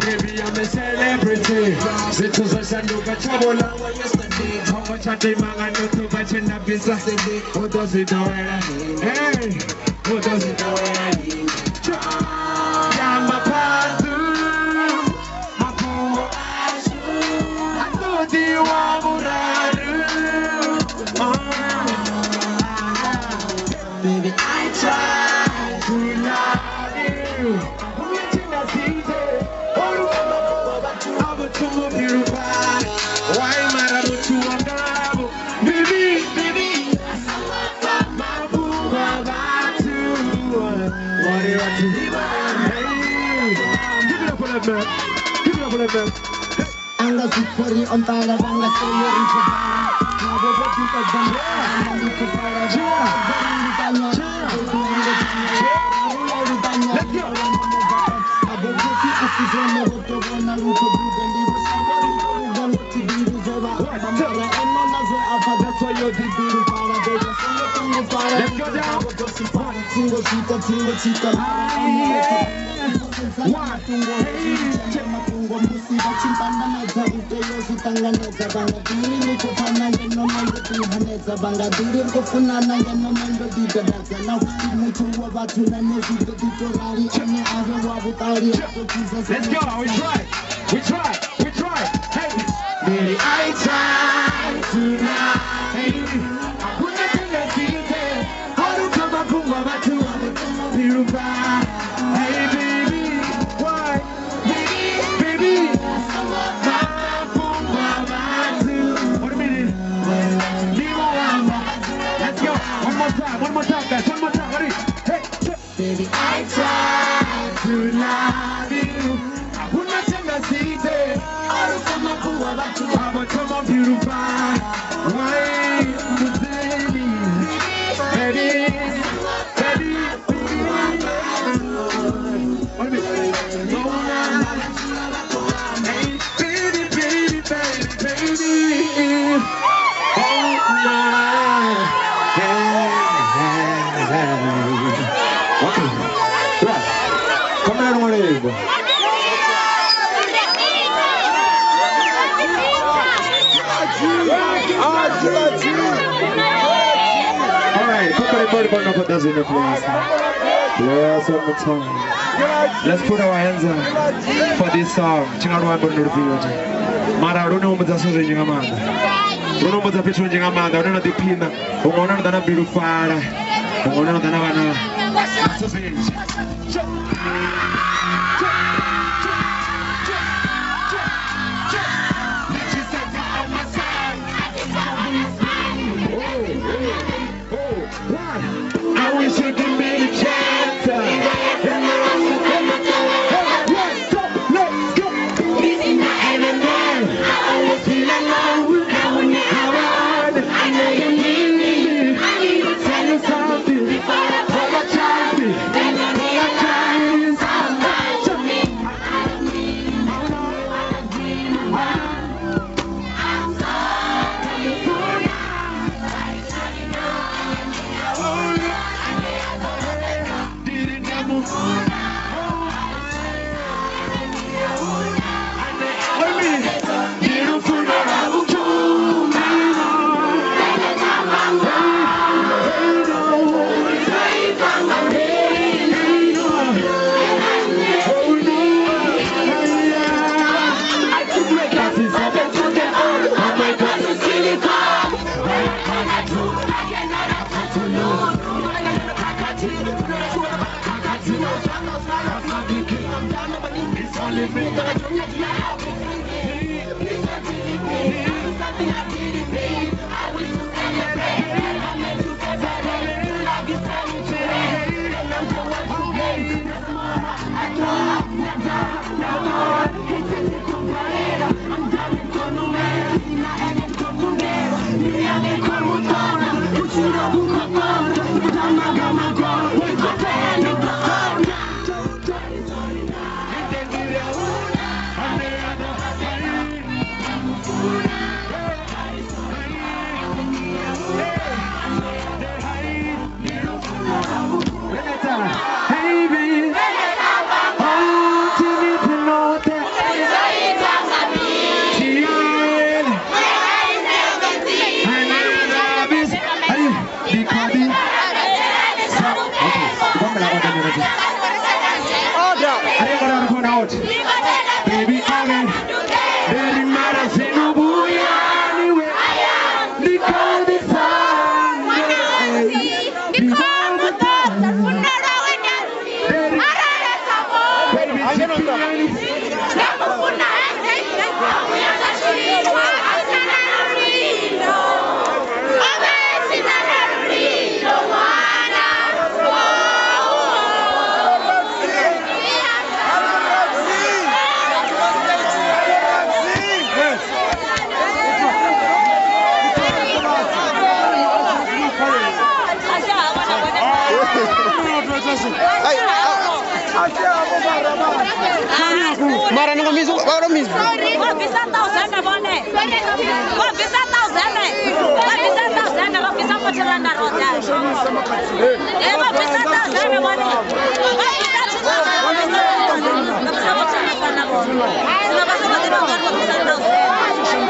Baby, I'm a celebrity. Tshiawelo yesterday. How much I think man I know too much in that business. Who does it know? Hey, who does it know? Yeah, my pastor, my poor ashu. I know the one. Baby, I try to love you. Why matter what you want, baby, baby? My boo, about to. What do you want to do? Give it up for that man. Give it up for that man. I'm the super on fire, I'm the let's go. Let's go, we try. Hey, baby, I try tonight. I put it in the detail. How to come up with my two beautify. Hey, baby, why? Baby, what a minute. Let's go, one more time, guys, one more time, ready? Hey, baby, I try to love you. I put my tongue in the detail. How come up beautify? Why, baby, Everybody put those in the place. Yes, one more time. Let's put our hands up for this song. Chingarwa bono rupio. Mara runa umaza soze ngamanda. Runa umaza petro ngamanda. Runa dipina. Ungona ndana birufara. Ungona ndana bana. I wish you could be the chance. Let's go. Meeting my enemy. I always feel alone. Now when you're around, I know you need me. I need to tell you something before I apologize. Then I need a chance. To me, I'm sorry. out. Baby, again. Very mad as in Ubuya anyway. Because the sun. Because the sun. Mara nungu misu, baru misu. Wah bisa 1,000 boleh. Wah bisa 1,000. Wah bisa 1,000. Wah bisa perjalanan roda. Wah bisa 1,000 boleh. Wah bisa 1,000. Bisa perjalanan roda. Kenapa sama tidak boleh bisa 1,000.